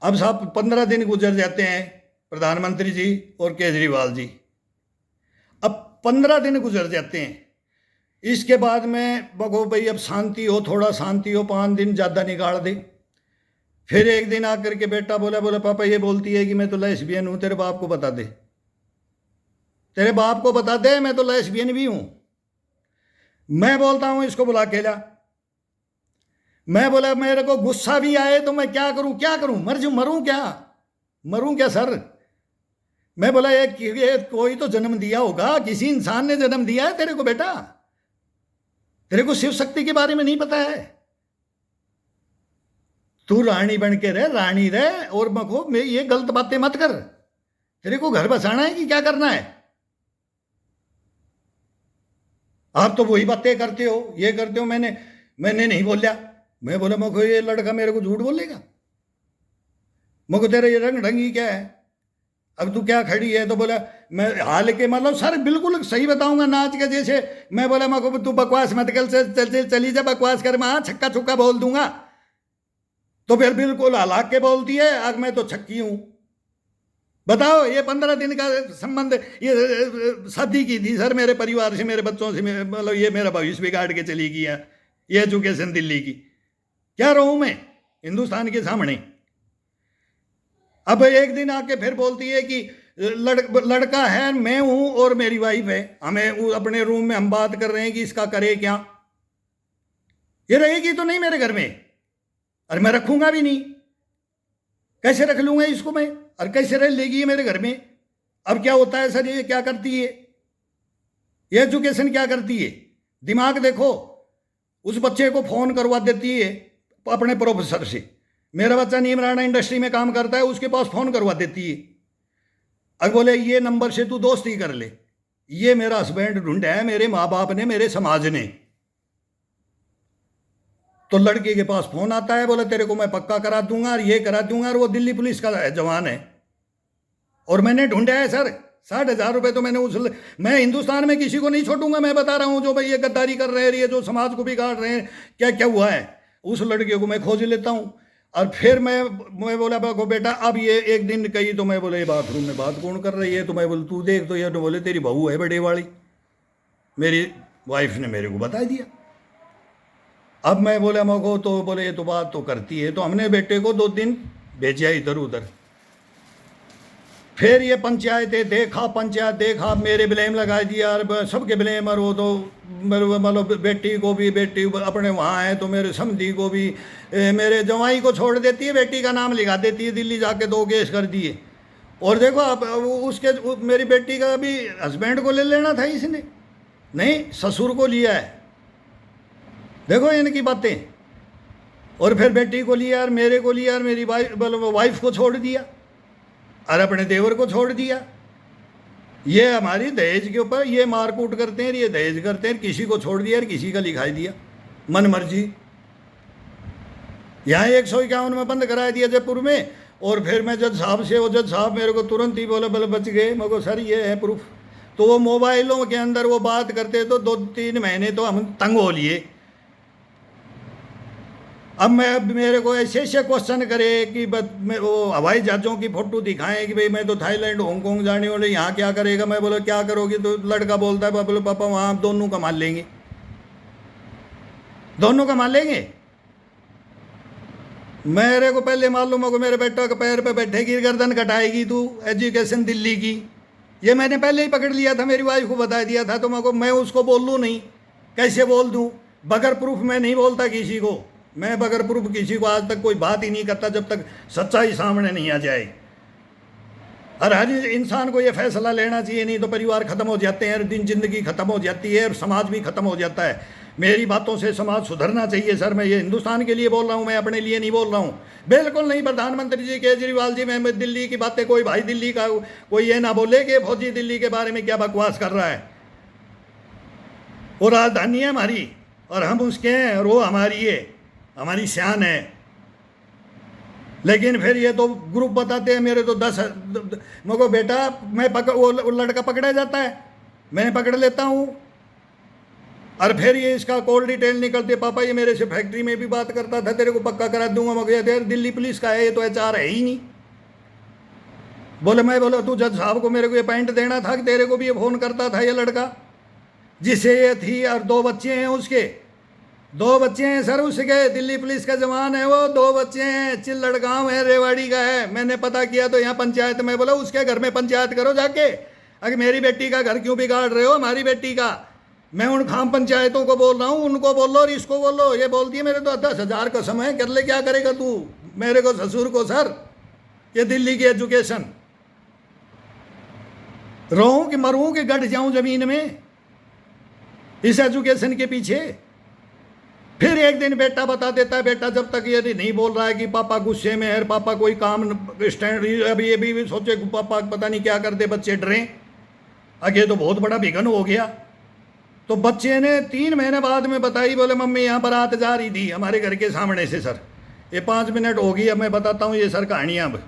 अब साहब 15 दिन गुजर जाते हैं, प्रधानमंत्री जी और केजरीवाल जी। अब 15 दिन गुजर जाते हैं, इसके बाद में बगो भाई अब शांति हो, थोड़ा शांति हो, 5 दिन ज़्यादा निकाल दे। फिर एक दिन आकर के बेटा बोला, बोला पापा ये बोलती है कि मैं तो लेस्बियन हूँ, तेरे बाप को बता दे, तेरे बाप को बता दे मैं तो लेस्बियन भी हूँ। मैं बोलता हूँ इसको बुला के ला। मैं बोला मेरे को गुस्सा भी आए तो मैं क्या करूं, क्या करूं, मरूं क्या सर। मैं बोला ये कोई तो जन्म दिया होगा, किसी इंसान ने जन्म दिया है तेरे को बेटा, तेरे को शिव शक्ति के बारे में नहीं पता है। तू रानी बन के रह, रानी रह, और मको मैं ये गलत बातें मत कर। तेरे को घर बसाना है कि क्या करना है? आप तो वही बातें करते हो, ये करते हो। मैंने नहीं बोला। मैं बोला मको ये लड़का मेरे को झूठ बोलेगा, मको तेरा ये रंग ढंगी क्या है, अब तू क्या खड़ी है? तो बोला मैं हाल के मतलब सर बिल्कुल सही बताऊंगा, नाच के जैसे। मैं बोला मको तू बकवास मत कर, चली जा, बकवास कर, मैं छक्का छुक्का बोल दूंगा। तो फिर बिल्कुल हलाक के बोलती है, अब मैं तो छक्की हूं। बताओ, ये 15 दिन का संबंध, ये शादी की थी सर मेरे परिवार से, मेरे बच्चों से, मतलब ये मेरा भविष्य बिगाड़ के चली गई है ये एजुकेशन दिल्ली की। क्या रहूं मैं हिंदुस्तान के सामने? अब एक दिन आके फिर बोलती है कि लड़का है, मैं हूं और मेरी वाइफ है, हमें अपने रूम में हम बात कर रहे हैं कि इसका करे क्या। ये रहेगी तो नहीं मेरे घर में, और मैं रखूंगा भी नहीं। कैसे रख लूंगा इसको मैं, और कैसे रह लेगी ये मेरे घर में? अब क्या होता है सर, ये क्या करती है, ये एजुकेशन क्या करती है? दिमाग देखो। उस बच्चे को फोन करवा देती है अपने प्रोफेसर से। मेरा बच्चा नीमराना इंडस्ट्री में काम करता है, उसके पास फोन करवा देती है। अब बोले ये नंबर से तू दोस्ती कर ले, ये मेरा हस्बैंड ढूंढा है मेरे माँ बाप ने, मेरे समाज ने। तो लड़के के पास फोन आता है, बोला तेरे को मैं पक्का करा दूंगा और ये करा दूंगा, और वो दिल्ली पुलिस का जवान है, और मैंने ढूंढा है सर। 60,000 रुपए तो मैंने मैं हिंदुस्तान में किसी को नहीं छोड़ूंगा। मैं बता रहा हूं जो भाई ये गद्दारी कर रहे हैं, ये जो समाज को बिगाड़ रहे हैं, क्या क्या हुआ है, उस लड़के को मैं खोज लेता हूं। और फिर मैं बोला को बेटा अब ये एक दिन कही, तो मैं बोला ये बाथरूम में बात कौन कर रही है? तो मैं बोला तू देख, तो ये तो बोले तेरी बहू है बड़े वाली, मेरी वाइफ ने मेरे को बता दिया। अब मैं बोला मको, तो बोले ये तो बात तो करती है। तो हमने बेटे को 2 दिन भेजा इधर उधर। फिर ये पंचायत देखा, मेरे ब्लेम लगा दिया, और सबके ब्लेम। और वो तो मतलब बेटी को भी, बेटी अपने वहाँ है तो मेरे समधी को भी, मेरे जवाई को छोड़ देती है, बेटी का नाम लिखा देती है, दिल्ली जाके 2 केस कर दिए। और देखो अब उसके मेरी बेटी का भी हस्बैंड को ले लेना था इसने, नहीं ससुर को लिया है। देखो इनकी बातें। और फिर बेटी को लिया, और मेरे को लिया, और मेरी वाइफ को छोड़ दिया, और अपने देवर को छोड़ दिया। ये हमारी दहेज के ऊपर ये मारकूट करते हैं, ये दहेज करते हैं। किसी को छोड़ दिया और किसी का लिखाई दिया, मन मर्जी। यहाँ 151 में बंद करा दिया जयपुर में। और फिर मैं जज साहब से, वो जज साहब मेरे को तुरंत ही बोले, बोले बच गए। मैं को सर ये है प्रूफ। तो वो मोबाइलों के अंदर वो बात करते, तो 2-3 महीने तो हम तंग हो लिए। अब मेरे को ऐसे क्वेश्चन करे कि वो हवाई जहाज़ों की फोटो दिखाएं कि भाई मैं तो थाईलैंड हांगकांग जाने वाले, यहाँ क्या करेगा? मैं बोला क्या करोगी? तो लड़का बोलता है बोले पापा वहाँ दोनों कमा लेंगे, दोनों कमा लेंगे। मेरे को पहले मालूम है कि मेरे बेटा के पैर पे बैठेगी, गर्दन कटाएगी तू, एजुकेशन दिल्ली की। ये मैंने पहले ही पकड़ लिया था, मेरी वाइफ को बता दिया था। तो मैं उसको बोल लूँ नहीं, कैसे बोल दूँ? बगैर प्रूफ मैं नहीं बोलता किसी को, मैं बगैर प्रूफ किसी को आज तक कोई बात ही नहीं करता जब तक सच्चाई सामने नहीं आ जाए। और हर इंसान को ये फैसला लेना चाहिए, नहीं तो परिवार खत्म हो जाते हैं, हर दिन जिंदगी खत्म हो जाती है, और समाज भी खत्म हो जाता है। मेरी बातों से समाज सुधरना चाहिए सर। मैं ये हिंदुस्तान के लिए बोल रहा हूँ, मैं अपने लिए नहीं बोल रहा हूँ, बिल्कुल नहीं। प्रधानमंत्री जी, केजरीवाल जी, मैं दिल्ली की बातें, कोई भाई दिल्ली का कोई ये ना बोले कि फौजी दिल्ली के बारे में क्या बकवास कर रहा है। वो राजधानी है हमारी, और हम उसके हैं, और वो हमारी है, हमारी शान है। लेकिन फिर ये तो ग्रुप बताते हैं मेरे तो 10। मगर बेटा मैं वो लड़का पकड़ा जाता है, मैं पकड़ लेता हूँ। और फिर ये इसका कॉल डिटेल निकलते, पापा ये मेरे से फैक्ट्री में भी बात करता था, तेरे को पक्का करा दूंगा। मैं कहते यार दिल्ली पुलिस का है, ये तो एचआर है ही नहीं। बोले मैं बोला तू जज साहब को मेरे को ये पॉइंट देना था कि तेरे को भी ये फ़ोन करता था ये लड़का, जिसे ये थी, और 2 बच्चे हैं उसके, 2 बच्चे हैं सर उसके, दिल्ली पुलिस का जवान है वो, 2 बच्चे हैं, चिल्लड़ गाँव है, रेवाड़ी का है। मैंने पता किया तो यहाँ पंचायत में, बोला उसके घर में पंचायत करो जाके, अगर मेरी बेटी का घर क्यों बिगाड़ रहे हो हमारी बेटी का। मैं उन खाम पंचायतों को बोल रहा हूँ, उनको बोलो और इसको बोलो। ये बोलती है मेरे तो 10,000 का समय कर ले, क्या करेगा तू मेरे को ससुर को। सर ये दिल्ली की एजुकेशन, रहूं कि मरूं कि गड़ जाऊं जमीन में इस एजुकेशन के पीछे। फिर एक दिन बेटा बता देता है, बेटा जब तक ये नहीं बोल रहा है कि पापा गुस्से में है, पापा कोई काम स्टैंड, अभी ये भी सोचे पापा पता नहीं क्या करते, बच्चे डरे। आगे तो बहुत बड़ा विघन हो गया। तो बच्चे ने 3 महीने बाद में बताई, बोले मम्मी यहाँ बारात जा रही थी हमारे घर के सामने से सर, ये 5 मिनट हो गई, अब मैं बताता हूँ ये सर कहानियाँ अब।